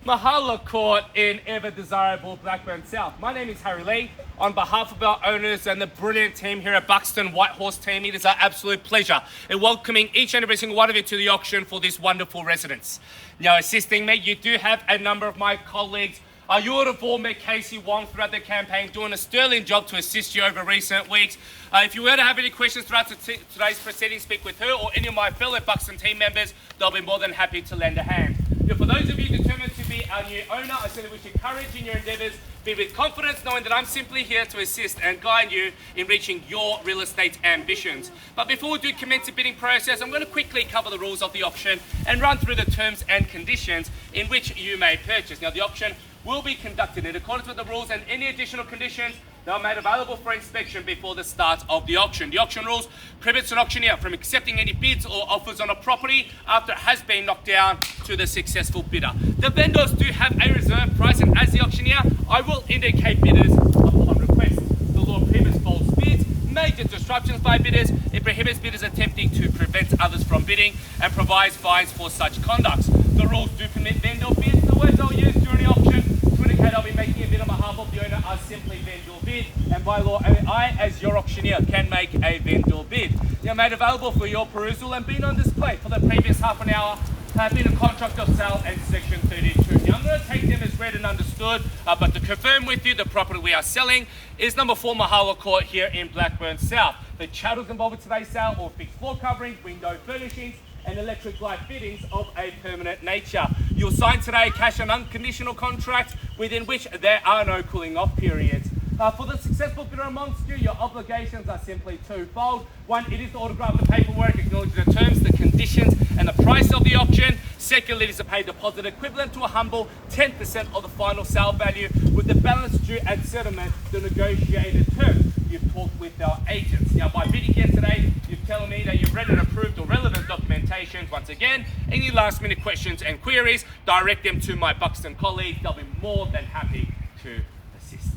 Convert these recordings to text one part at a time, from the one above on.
Mahala Court in ever desirable Blackburn South. My name is Harry Lee. On behalf of our owners and the brilliant team here at Buxton White Horse Team, it is our absolute pleasure in welcoming each and every single one of you to the auction for this wonderful residence. Now, assisting me, you do have a number of my colleagues. You would have all met Casey Wang throughout the campaign, doing a sterling job to assist you over recent weeks. If you were to have any questions throughout today's proceedings, speak with her or any of my fellow Buxton team members. They'll be more than happy to lend a hand. Now, for those of you determined to be our new owner, I certainly wish you courage in your endeavours. Be with confidence, knowing that I'm simply here to assist and guide you in reaching your real estate ambitions. But before we do commence the bidding process, I'm going to quickly cover the rules of the auction and run through the terms and conditions in which you may purchase. Now, the auction will be conducted in accordance with the rules, and any additional conditions that are made available for inspection before the start of the auction. The auction rules prohibits an auctioneer from accepting any bids or offers on a property after it has been knocked down to the successful bidder. The vendors do have a reserve price, and as the auctioneer, I will indicate bidders upon request. The law prohibits false bids, major disruptions by bidders. It prohibits bidders attempting to prevent others from bidding and provides fines for such conduct. The rules do permit vendor bids. The words I'll use during the auction to indicate I'll be making a bid on behalf of the owner are simply vendor bid, and by law only I, as your auctioneer, can make a vendor bid. They're made available for your perusal and been on display for the previous half an hour. Have been a contract of sale and section 32. Now, I'm going to take them as read and understood, but to confirm with you, the property we are selling is number 4 Mahala Court here in Blackburn South. The chattels involved with today's sale or fixed floor covering, window furnishings, and electric light fittings of a permanent nature. You'll sign today a cash and unconditional contract within which there are no cooling off periods. For the successful bidder amongst you, your obligations are simply twofold. One, it is to autograph the paperwork acknowledging the terms, the conditions, and the price of the auction. Secondly, it is to pay a deposit equivalent to a humble 10% of the final sale value, with the balance due at settlement, the negotiated terms. You've talked with our agents. Now, by bidding here today, you've telling me that you've read and approved the relevant documentation. Once again, any last minute questions and queries, direct them to my Buxton colleagues. They'll be more than happy to assist.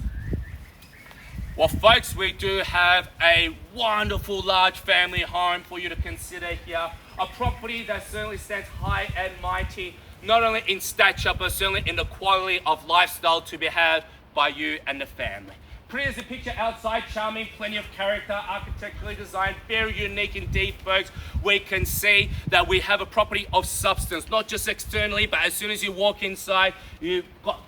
Well, folks, we do have a wonderful large family home for you to consider here. A property that certainly stands high and mighty, not only in stature, but certainly in the quality of lifestyle to be had by you and the family. Pretty as a picture outside, charming, plenty of character, architecturally designed, very unique indeed, folks. We can see that we have a property of substance, not just externally, but as soon as you walk inside, you've got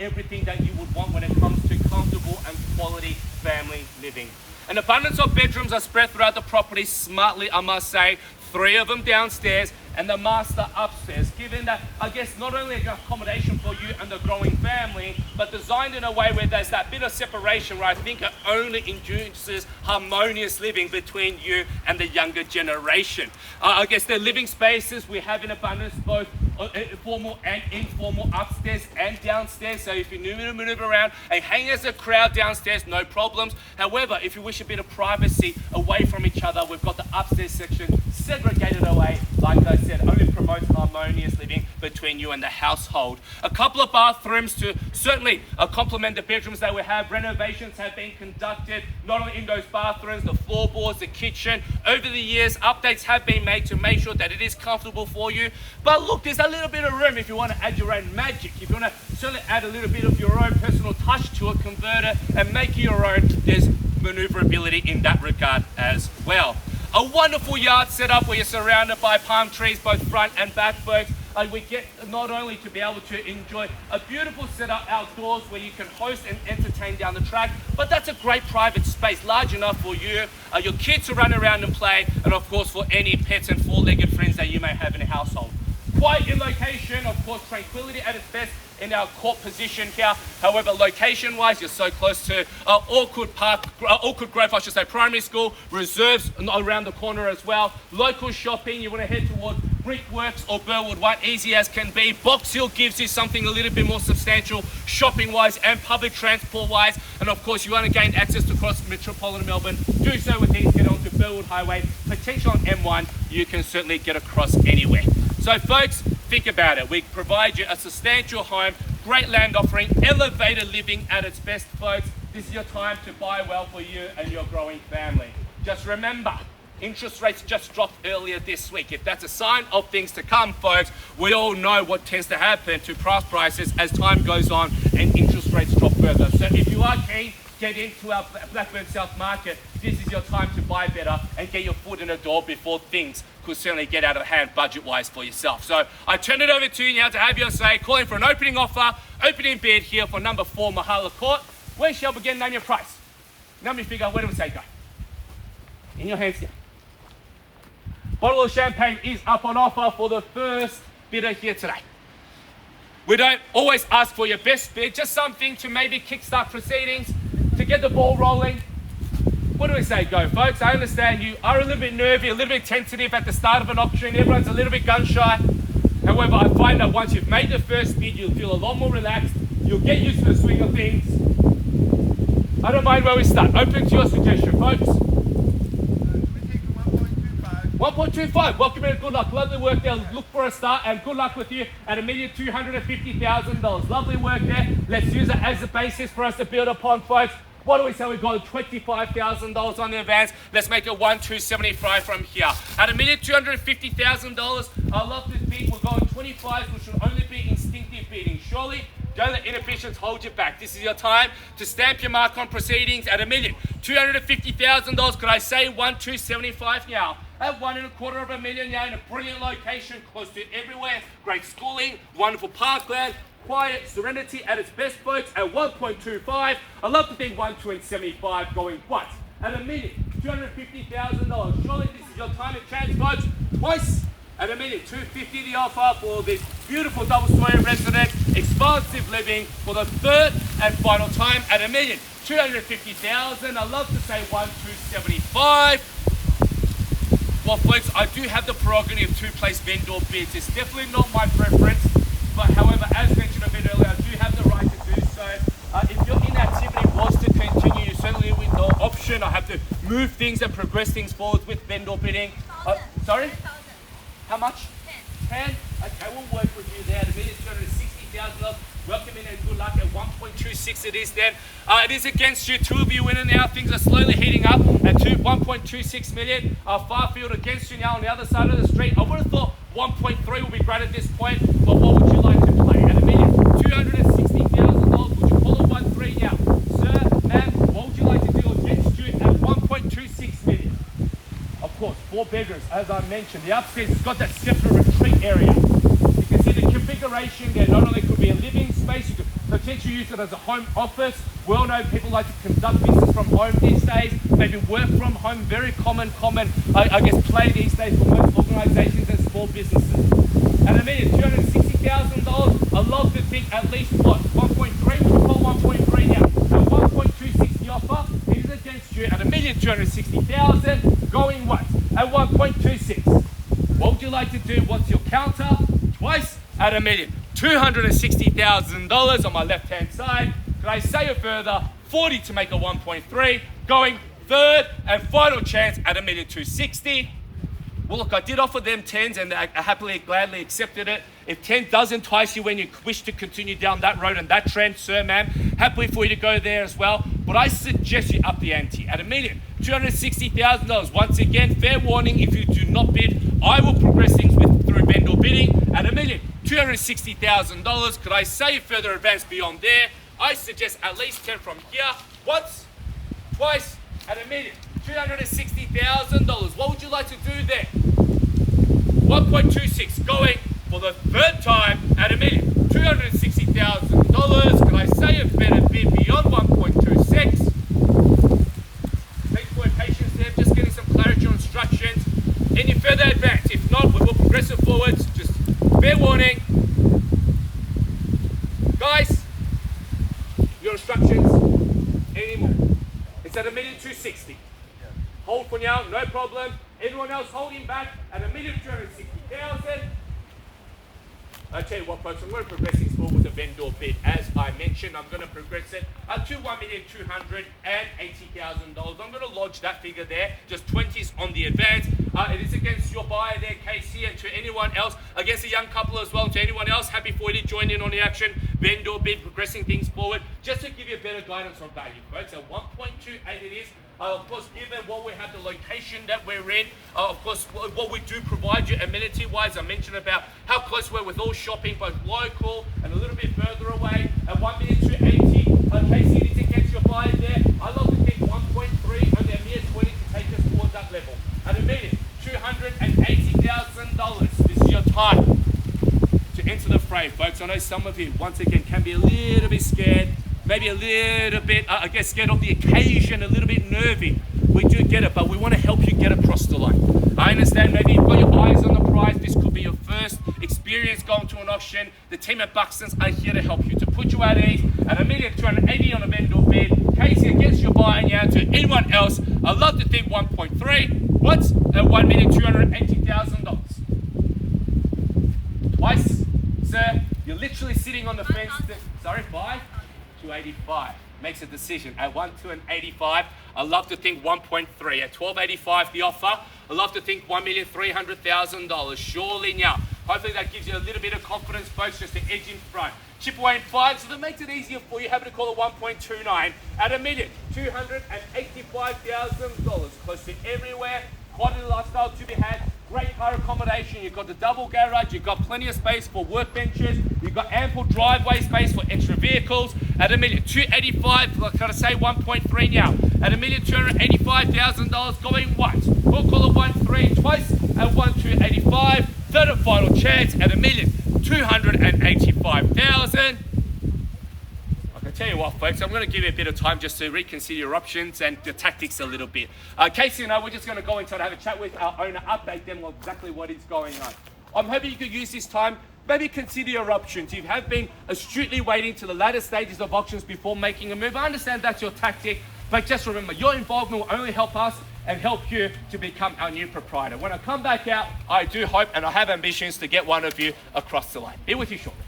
everything that you would want when it comes to comfortable and quality family living. An abundance of bedrooms are spread throughout the property smartly, I must say. 3 of them downstairs and the master upstairs, given that, I guess, not only an accommodation for you and the growing family, but designed in a way where there's that bit of separation where I think it only induces harmonious living between you and the younger generation. I guess the living spaces we have in abundance, both formal and informal, upstairs and downstairs. So if you need to maneuver around and hang as a crowd downstairs, no problems. However, if you wish a bit of privacy away from each other, we've got the upstairs section segregated away. Like I said, only promotes harmonious living between you and the household. A couple of bathrooms to certainly complement the bedrooms that we have. Renovations have been conducted, not only in those bathrooms, the floorboards, the kitchen. Over the years, updates have been made to make sure that it is comfortable for you. But look, there's a little bit of room if you want to add your own magic. If you want to certainly add a little bit of your own personal touch to it, convert it and make it your own, there's maneuverability in that regard as well. A wonderful yard setup where you're surrounded by palm trees, both front and back, folks. We get not only to be able to enjoy a beautiful setup outdoors where you can host and entertain down the track, but that's a great private space, large enough for you, your kids to run around and play, and of course for any pets and four-legged friends that you may have in a household. Quite in location, of course, tranquility at its best in our court position here. However, location-wise, you're so close to Orchard Grove, I should say, primary school, reserves around the corner as well. Local shopping, you want to head towards Brickworks or Burwood One, easy as can be. Box Hill gives you something a little bit more substantial, shopping-wise and public transport-wise. And of course, you want to gain access to across metropolitan Melbourne. Do so with ease, get onto Burwood Highway, potential on M1, you can certainly get across anywhere. So folks, think about it. We provide you a substantial home, great land offering, elevated living at its best, folks. This is your time to buy well for you and your growing family. Just remember, Interest rates just dropped earlier this week. If that's a sign of things to come, folks, we all know what tends to happen to prices as time goes on and interest rates drop further. So if you are keen, get into our Blackburn South market. This is your time to buy better and get your foot in the door before things could certainly get out of hand budget-wise for yourself. So I turn it over to you now to have your say, calling for an opening offer, opening bid here for number 4 Mahala Court. Where shall we begin? Name your price. Name your figure. Where do we say go? In your hands here. Bottle of champagne is up on offer for the first bidder here today. We don't always ask for your best bid, just something to maybe kickstart proceedings, to get the ball rolling. What do we say go, folks? I understand you are a little bit nervy, a little bit tentative at the start of an auction. Everyone's a little bit gun shy. However, I find that once you've made the first bid, you'll feel a lot more relaxed. You'll get used to the swing of things. I don't mind where we start. Open to your suggestion, folks. 1.25. Welcome in. Good luck. Lovely work there. Look for a start and good luck with you at $1,250,000. Lovely work there. Let's use it as a basis for us to build upon, folks. What do we say? We've got $25,000 on the advance. Let's make it 1,275 from here. At $1,250,000, I love this beat. We're going 25, which should only be instinctive beating. Surely, don't let inhibitions hold you back. This is your time to stamp your mark on proceedings at $1,250,000. Could I say 1,275 now? At $1.25 million, in a brilliant location, close to everywhere. Great schooling, wonderful parkland, quiet, serenity at its best, folks. At 1.25, I love to think 1,275 going what? At $1,250,000. Surely this is your time and chance, folks. Twice at $1,250,000 the offer for this beautiful double-story residence, expansive living for the third and final time at $1,250,000. I love to say 1,275. Well, folks, I do have the prerogative to place vendor bids. It's definitely not my preference, but however, as mentioned a bit earlier, I do have the right to do so. If your inactivity was to continue, you certainly with no option. I have to move things and progress things forward with vendor bidding. Sorry? How much? 10. Okay, we'll work with you there. $1,260,000. Welcome in and good luck at 1.26 it is then. It is against you. 2 of you winning now. Things are slowly heating up at 1.26 million. Farfield against you now on the other side of the street. I would have thought 1.3 would be great at this point, but what would you like to play? At $1,260,000, would you call it 1.3 now? Sir, ma'am, what would you like to do against you at 1.26 million? Of course, 4 bedrooms, as I mentioned. The upstairs has got that separate retreat area. You can see the configuration there. Not only could be a living space, you could potentially use it as a home office. We all know people like to conduct business from home these days, maybe work from home, very common, I guess, play these days for most organizations and small businesses. At $1,260,000, I love to think at least what? 1.3, we'll call 1.3 now. At 1.26 the offer, it is against you at $1,260,000, going what? At 1.26. What would you like to do? What's your counter? Twice at $1,260,000 on my left-hand side. Could I say it further? 40 to make a 1.3, going third and final chance at $1,260,000. Well, look, I did offer them 10s and I happily, gladly accepted it. If 10 does entice you when you wish to continue down that road and that trend, sir, ma'am, happily for you to go there as well. But I suggest you up the ante at $1,260,000. Once again, fair warning, if you do not bid, I will progress things through vendor bidding at $1,260,000. Could I say further advance beyond there? I suggest at least 10 from here. Once, twice, at $1,260,000. What would you like to do there? 1.26 going for the third time at $1,260,000. Can I say a better bid beyond 1.26? Thanks for your patience there. Just getting some clarity on instructions. Any further advance? If not, we will progress it forwards. Just fair warning. Guys, your instructions anymore. It's at $1,260,000. Hold for now, no problem. Everyone else holding back at $1,260,000. I tell you what, folks, I'm going to progress this forward with a vendor bid. As I mentioned, I'm going to progress it to $1,280,000. I'm going to lodge that figure there, just 20s on the advance. It is against your buyer there, Casey, and to anyone else, against a young couple as well, and to anyone else, happy for you to join in on the action. Vendor bid, progressing things forward, just to give you a better guidance on value, folks. At 1.28 it is. Of course, even while we have the location that we're in, of course, what we do provide you amenity-wise, I mentioned about how close we're with all shopping, both local and a little bit further away. At 1,280,000, Casey, anything gets your buy there. I love to think 1.3 and they're mere 20 to take us towards that level. At a million, $280,000. This is your time to enter the fray, folks. I know some of you, once again, can be a little bit scared. Maybe a little bit, scared of the occasion, a little bit nervy. We do get it, but we want to help you get across the line. I understand maybe you've got your eyes on the prize. This could be your first experience going to an auction. The team at Buxton's are here to help you, to put you at ease. At $1,280,000 on a vendor bid, Casey against your buy and yeah, to anyone else, I'd love to think 1.3. What's at $1,280,000? Twice, sir. You're literally sitting on the fence. Sorry, 5? 285 makes a decision at 1,285. I love to think 1.3 at 1285 the offer. I love to think $1,300,000. Surely now. Hopefully that gives you a little bit of confidence, folks, just to edge in front. Chip away in 5, so that makes it easier for you. Happy to call it 1.29 at $1,285,000. Close to everywhere. Quality lifestyle to be had. Great car accommodation. You've got the double garage. You've got plenty of space for workbenches. You've got ample driveway space for extra vehicles. At $1,285,000, like I say, 1.3 now. At $1,285,000 going once. We'll call it 1.3 twice at 1,285. Third and final chance at $1,285,000. I tell you what, folks, I'm going to give you a bit of time just to reconsider your options and the tactics a little bit. Casey and I, we're just going to go inside and have a chat with our owner, update them on exactly what is going on. I'm hoping you could use this time, maybe consider your options. You have been astutely waiting to the latter stages of auctions before making a move. I understand that's your tactic, but just remember, your involvement will only help us and help you to become our new proprietor. When I come back out, I do hope and I have ambitions to get one of you across the line. Be with you shortly.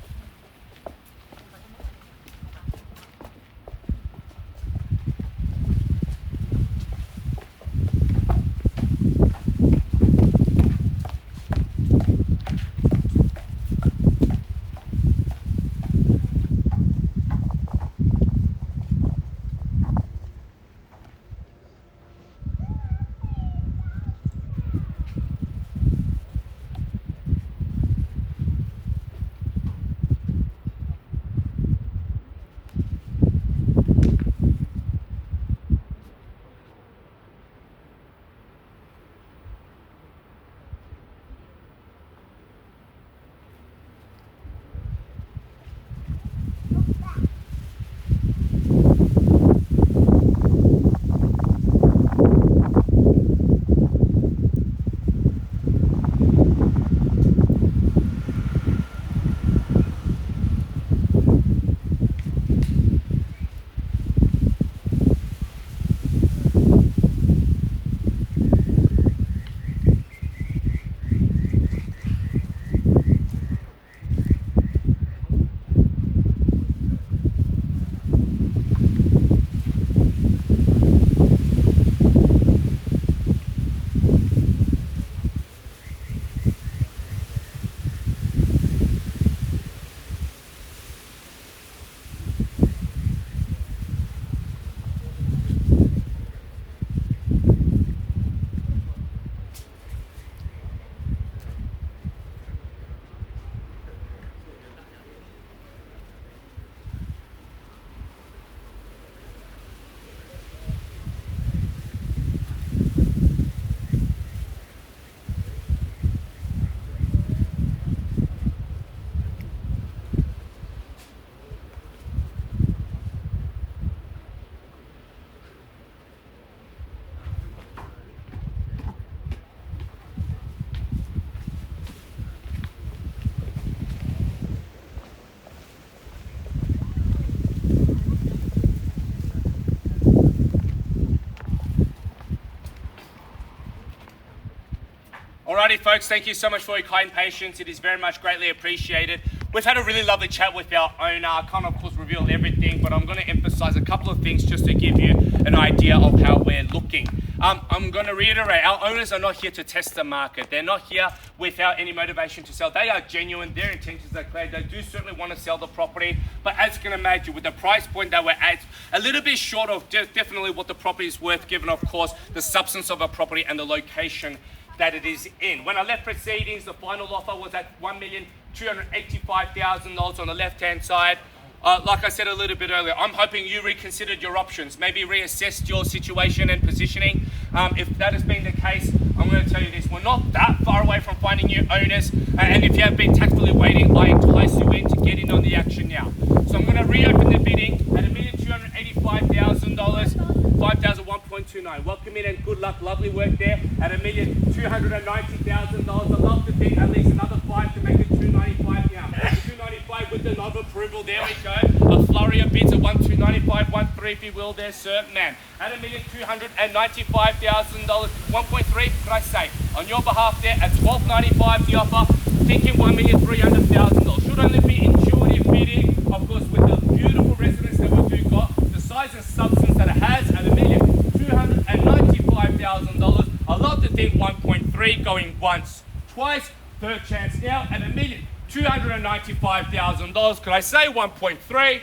Alrighty, folks, thank you so much for your kind patience. It is very much greatly appreciated. We've had a really lovely chat with our owner. I can't, of course, reveal everything, but I'm going to emphasize a couple of things just to give you an idea of how we're looking. I'm going to reiterate, our owners are not here to test the market. They're not here without any motivation to sell. They are genuine. Their intentions are clear. They do certainly want to sell the property, but as you can imagine, with the price point that we're at, a little bit short of definitely what the property is worth, given, of course, the substance of a property and the location that it is in. When I left proceedings, the final offer was at $1,285,000 on the left-hand side. Like I said a little bit earlier, I'm hoping you reconsidered your options, maybe reassessed your situation and positioning. If that has been the case, I'm going to tell you this, we're not that far away from finding new owners, and if you have been tactfully waiting, I entice you in to get in on the action now. So I'm going to reopen the bidding at $1,285,000, $5,001.29. Welcome in and good luck, lovely work there at $1,290,000. I'd love to think at least another $5 to make it $295 now. $295 with the knob approval, there we go. A flurry of bids at $1,295, $1,300 if you will there, sir, man. At $1,295,000, 1.3, could I say? On your behalf there at $1,295 the offer, thinking $1,300,000. Should only be intuitive bidding, of course, with the beautiful residence that we do got, the size and substance that it has at $1,295,000. I love to think 1.3 going once, twice, third chance now at $1,295,000. Could I say 1.3?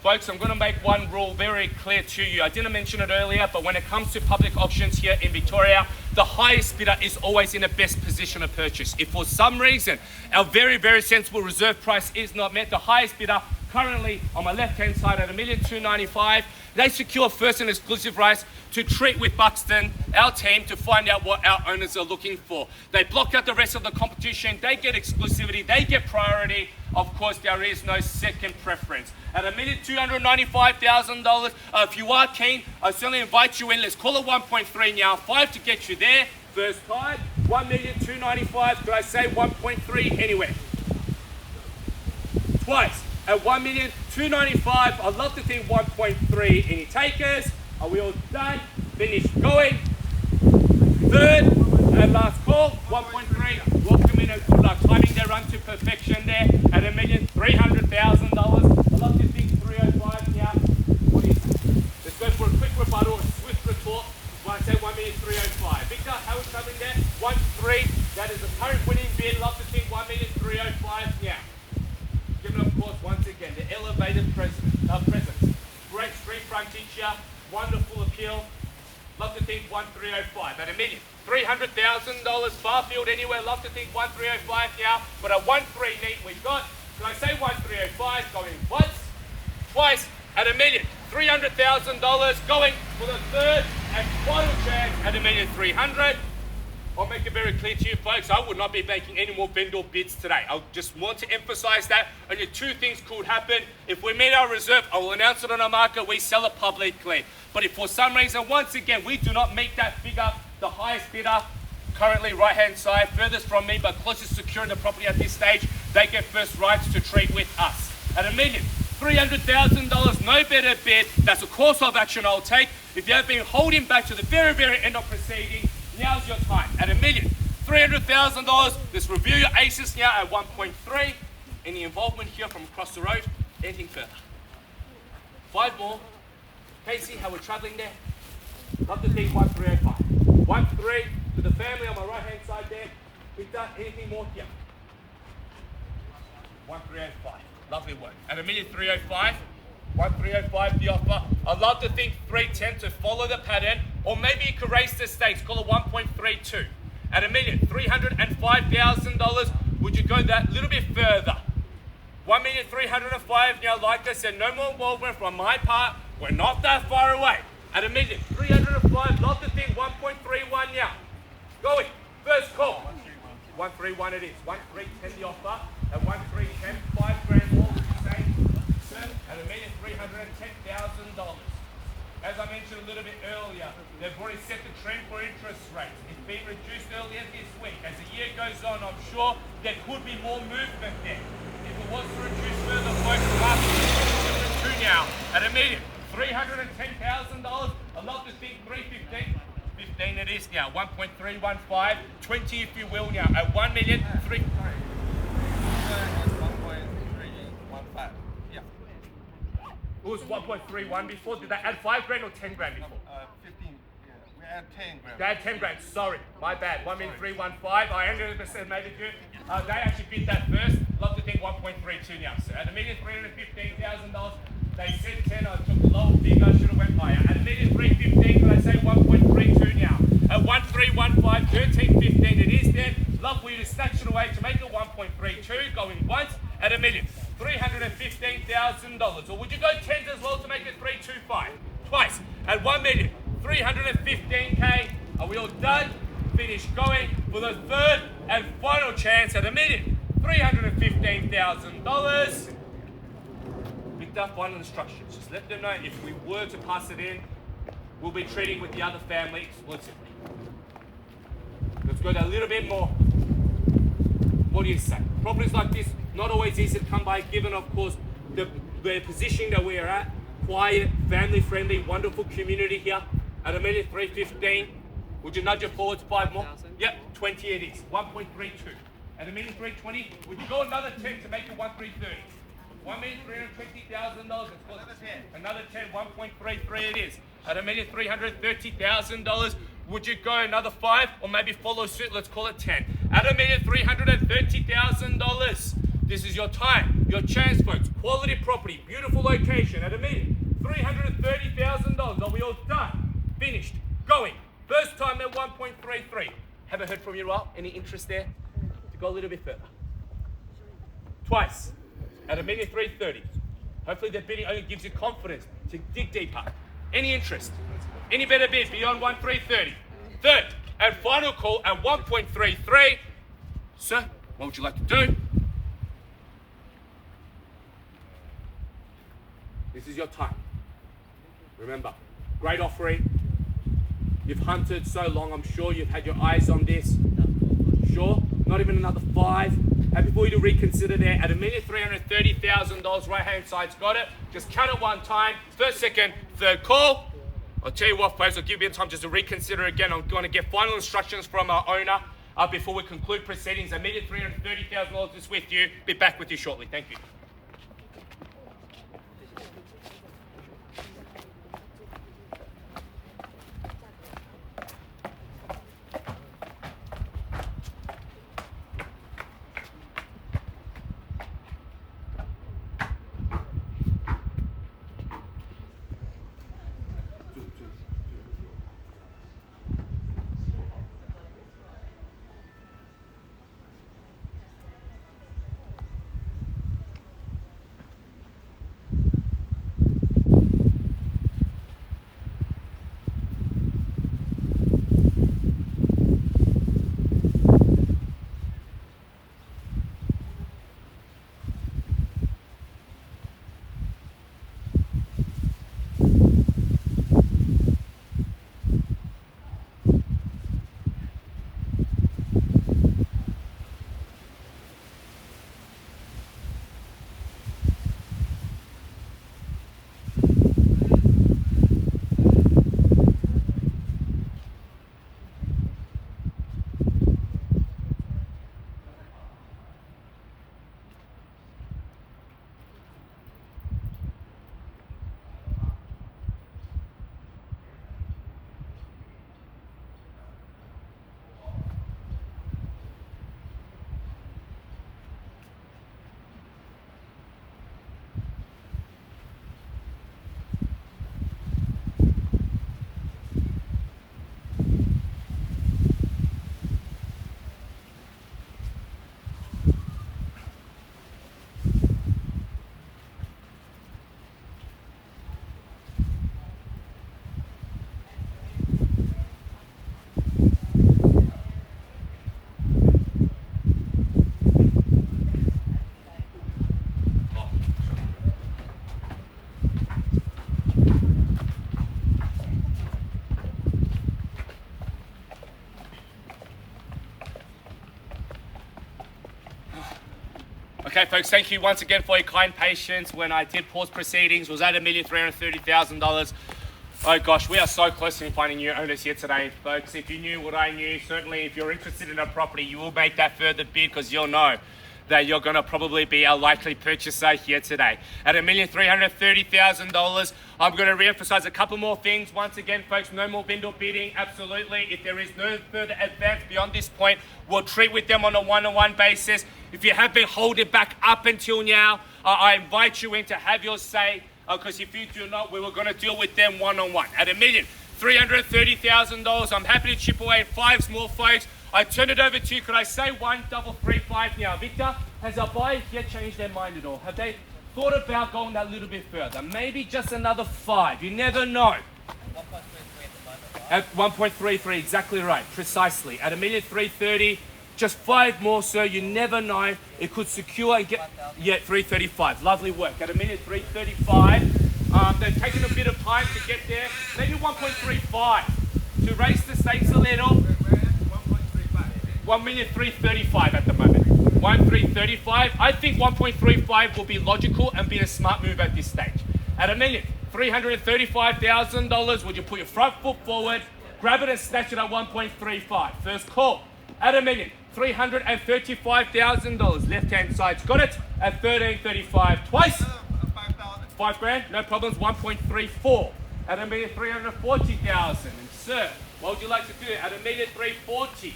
Folks, I'm going to make one rule very clear to you. I didn't mention it earlier, but when it comes to public auctions here in Victoria, the highest bidder is always in the best position to purchase. If for some reason our very, very sensible reserve price is not met, the highest bidder currently on my left-hand side at $1,295,000, they secure first and exclusive rights to treat with Buxton, our team, to find out what our owners are looking for. They block out the rest of the competition, they get exclusivity, they get priority. Of course, there is no second preference. At $1,295,000, if you are keen, I certainly invite you in. Let's call it 1.3 now, 5 to get you there. First time, $1,295,000, could I say 1.3 anywhere? Twice. At $1,295,000, I'd love to think 1.3. Any takers? Are we all done? Finished going. Third and last call, 1.3. Welcome in and good luck. Timing their run to perfection there at $1,300,000. I'd love to think 305 now. What is it? Let's go for a quick rebuttal, a swift retort. When I say 1,305,000. Victor, how are we traveling there? 1.3. That is the current winning bid. Love to think 1,305,000 now. Given, of course, once again, the elevated presence. Great street frontage here, wonderful appeal. Love to think 1,305,000 at $1,300,000. Farfield anywhere, love to think 1,305,000 now. But at 1.3 neat we've got, can I say 1,305,000 going once, twice at $1,300,000 going for the third and final chance at $1,300,000. I'll make it very clear to you folks, I would not be making any more vendor bids today. I just want to emphasize that. Only two things could happen. If we meet our reserve, I will announce it on our market, we sell it publicly. But if for some reason, once again, we do not meet that figure, the highest bidder, currently right-hand side, furthest from me, but closest securing the property at this stage, they get first rights to trade with us. At $1,300,000, no better bid. That's a course of action I'll take. If you have been holding back to the very, very end of proceedings, now's your time. At $1,300,000, let's review your aces now at 1.3. Any involvement here from across the road? Anything further? 5 more. Casey, how we're traveling there? Love to think 1,305. 1.3 to the family on my right hand side there. Victor, anything more here? 1,305. Lovely work. At $1,305,000. 1,305 the offer. I'd love to think 310 to follow the pattern, or maybe you could raise the stakes, call it 1.32. At $1,305,000, would you go that little bit further? 1,305,000 now, like I said, no more involvement from my part. We're not that far away. At $1,305,000, love to think 1.31 now. Going, first call. 131 it is. 1,310 the offer. At 1,310, $5,000 more, would you say? At $1,310,000. As I mentioned a little bit earlier, they've already set the trend for interest rates. It's been reduced earlier this week. As the year goes on, I'm sure there could be more movement there. If it was to reduce further, folks, the market is $2 now. At $1,310,000, I'd love to think 315. 15 it is now. 1.315, 20 if you will now. At 1,315,000. 1.315. Yeah. It was 1.31 before. Did they add 5 grand or 10 grand before? 15. Yeah, we add 10 grand. They had 10 grand. Sorry, my bad. 1,315. I ended up made it good. They actually bid that first. Love to think 1.32 now. So at $1,315,000, they said 10. I took the lower figure. Should have went higher. At $1,315,000, they say 1.32 now. At 1,315, 13.15 it is then. Love for you to snatch it away to make it 1.32. Going once at $1,315,000. Or would you go 10s as well to make it 325? Twice at 1,315K. Are we all done? Finish going for the third and final chance at $1,315,000. Picked up final instructions. Just let them know if we were to pass it in, we'll be treating with the other family exclusively. Let's go a little bit more. What do you say? Properties like this, not always easy to come by, given, of course, the position that we are at. Quiet, family-friendly, wonderful community here. At $1,315,000, would you nudge it forward 5 more? Yep, 20 it is. 1.32. At $1,320,000, would you go another 10 to make it 1,330? $1,320,000. Another 10, 1.33 it is. At $1,330,000, would you go another 5 or maybe follow suit? Let's call it 10. At $1,330,000. This is your time, your chance, folks. Quality property, beautiful location. At $1,330,000. Are we all done? Finished. Going. First time at 1.33. Haven't heard from you, Rob. Any interest there? To go a little bit further. Twice. At $1,330,000. Hopefully the bidding only gives you confidence to dig deeper. Any interest? Any better bid beyond 1,330,000? Third and final call at 1.33. Sir, what would you like to do? This is your time. Remember, great offering. You've hunted so long, I'm sure you've had your eyes on this. Sure? Not even another 5. Happy for you to reconsider there. At $1,330,000, right hand side's got it. Just count it one time. First, second, third call. I'll tell you what, folks, I'll give you time just to reconsider again. I'm going to get final instructions from our owner before we conclude proceedings. $1,330,000 is with you. Be back with you shortly. Thank you. Okay, folks, thank you once again for your kind patience when I did pause proceedings. It was at $1,330,000. Oh gosh, we are so close to finding new owners here today, folks. If you knew what I knew, certainly if you're interested in a property, you will make that further bid because you'll know that you're going to probably be a likely purchaser here today. At $1,330,000, I'm going to re-emphasize a couple more things. Once again, folks, no more vendor bidding, absolutely. If there is no further advance beyond this point, we'll treat with them on a one-on-one basis. If you have been holding back up until now, I invite you in to have your say, because if you do not, we were going to deal with them one-on-one. At $1,330,000, I'm happy to chip away 5 more folks. I turn it over to you. Could I say 1,335 now? Victor, has our buyer here changed their mind at all? Have they thought about going that little bit further? Maybe just another 5. You never know. At 1.33, exactly right, precisely. At $1,330,000, just 5 more, sir. You never know. It could secure and get. Yeah, 335. Lovely work. At $1,335,000, they've taken a bit of time to get there. Maybe 1.35 to raise the stakes a little. 1,335,000 at the moment. 1,335,000. I think 1.35 will be logical and be a smart move at this stage. At $1,335,000, would you put your front foot forward, grab it and snatch it at 1.35? First call. At $1,335,000, left-hand side's got it at 13.35. Twice. 5 grand, no problems. 1.34 at $1,340,000. And sir, what would you like to do at $1,340,000?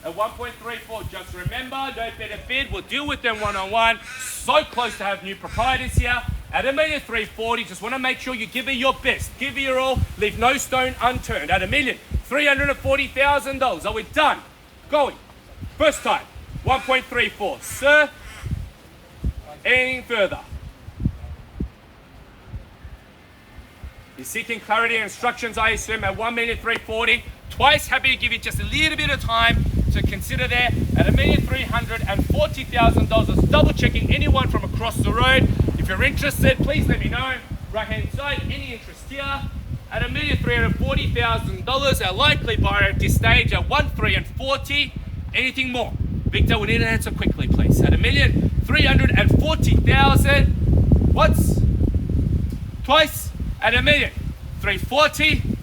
At 1.34, just remember, no better bid. We'll deal with them one-on-one. So close to have new proprietors here. At $1,340,000, just want to make sure you give it your best. Give it your all. Leave no stone unturned. At $1,340,000. Are we done? Going. First time. 1.34. Sir, anything further? You're seeking clarity and instructions, I assume, at $1,340,000. Twice, happy to give you just a little bit of time to consider there. At $1,340,000, let's double checking anyone from across the road. If you're interested, please let me know. Right hand side, any interest here. At $1,340,000, our likely buyer at this stage at $1,340,000. Anything more? Victor, we need an answer quickly, please. At $1,340,000. Once, twice. At $1,340,000.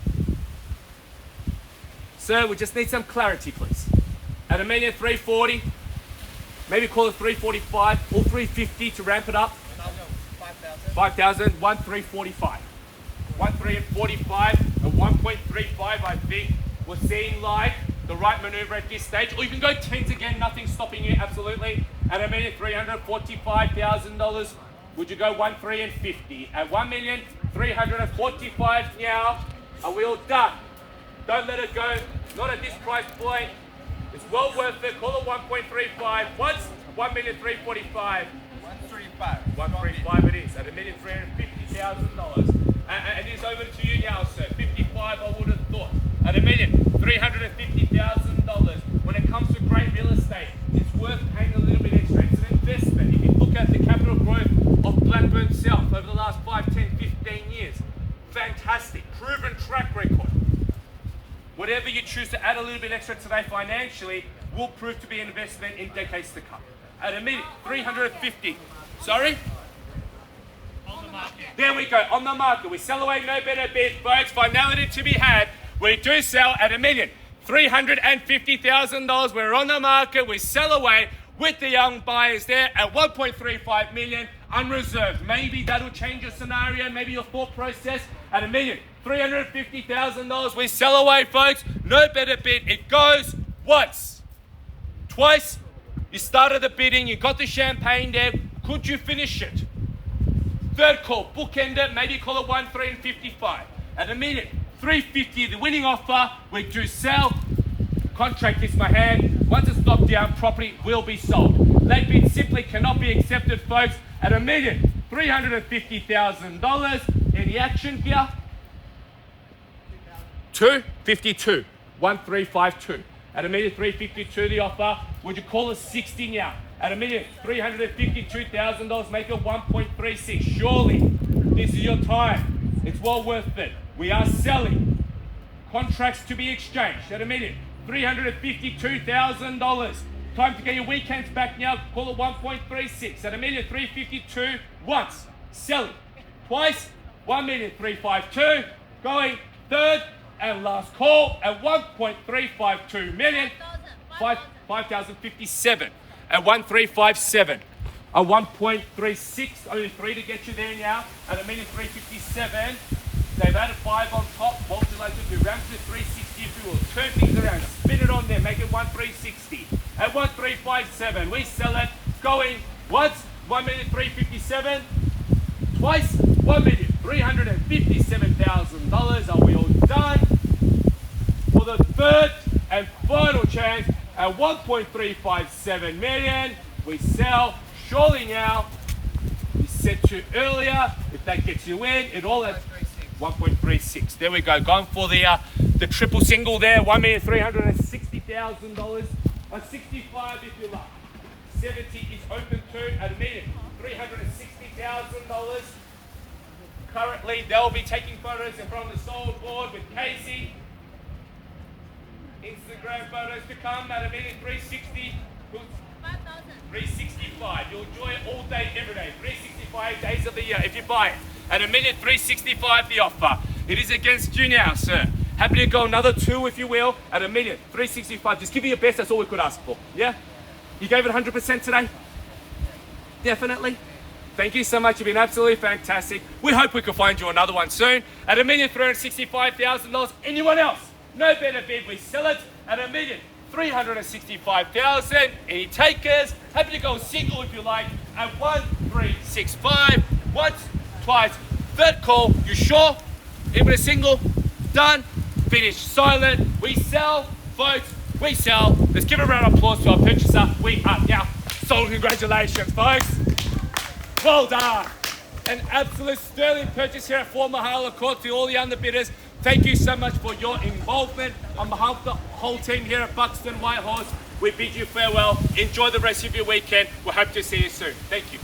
Sir, we just need some clarity, please. At $1,340,000, maybe call it 345 or 350 to ramp it up. 5,000. 1,345. 1,345 and 1.35. I think we're seeing like the right maneuver at this stage. Or you can go 10s again. Nothing stopping you. Absolutely. At $1,345,000, would you go 1,350? At $1,345,000 now, are we all done? Don't let it go. Not at this price point. It's well worth it. Call it 1.35. Once, 1,345,000. 135 it is. At $1,350,000. And it is over to you now, sir. 55 I would have thought. At $1,350,000. When it comes to great real estate, it's worth paying a little bit extra. It's an investment. If you look at the capital growth of Blackburn South over the last 5, 10, 15 years, fantastic. Proven track record. Whatever you choose to add a little bit extra today financially will prove to be an investment in decades to come. At $1,350,000. Sorry? On the market. There we go, on the market. We sell away no better bid, folks. Finality to be had. We do sell at $1,350,000. We're on the market. We sell away with the young buyers there at $1.35 million, unreserved. Maybe that'll change your scenario, maybe your thought process. At $1,350,000, we sell away, folks. No better bid. It goes once, twice. You started the bidding, you got the champagne there. Could you finish it? Third call, bookend it, maybe call it 1,355. At $1,350,000, the winning offer, we do sell. Contract hits my hand. Once it's locked down, property will be sold. Late bid simply cannot be accepted, folks. At $1,350,000. Any action here? 252. 1,352. At $1,352,000 the offer. Would you call it 60 now? At $1,352,000, make it 1.36. Surely this is your time. It's well worth it. We are selling. Contracts to be exchanged at $1,352,000. Time to get your weekends back now. Call it 1.36 at $1,352,000 once. Selling. Twice. 1,352,000. Going third and last call at 1.352 million. 5,057. at 1357. A 1.36, only 3 to get you there now. At 1,357,000. They've added 5 on top. What would you like to do? Round to 360 if you will. Turn things around. Spin it on there. Make it 1,360. At 1,357, we sell it. Going once, 1,357,000. Twice, $1,357,000. Are we all done? For the third and final chance at 1.357 million, we sell. Surely now. We said to earlier, if that gets you in, it all at 1.36. There we go. Going for the triple single there. $1,360,000. A 65 if you like. 70 is open to at $1,360,000. Currently, they'll be taking photos in front of the sold board with Casey. Instagram photos to come at $1,360,000. 365. You'll enjoy it all day, every day. 365 days of the year if you buy it. At $1,365,000 the offer. It is against you now, sir. Happy to go another 2 if you will. At $1,365,000. Just give me your best. That's all we could ask for. Yeah? You gave it 100% today? Definitely. Thank you so much. You've been absolutely fantastic. We hope we can find you another one soon. At $1,365,000. Anyone else? No better bid. We sell it at $1,365,000. Any takers? Happy to go single if you like at 1,365. Once, twice, third call. You sure? Even a single? Done. Finish. Silent. We sell. Votes. We sell. Let's give a round of applause to our purchaser. We are now sold. Congratulations, folks. Well done. An absolute sterling purchase here at Mahala Court to all the underbidders. Thank you so much for your involvement. On behalf of the whole team here at Buxton Whitehorse, we bid you farewell. Enjoy the rest of your weekend. We hope to see you soon. Thank you.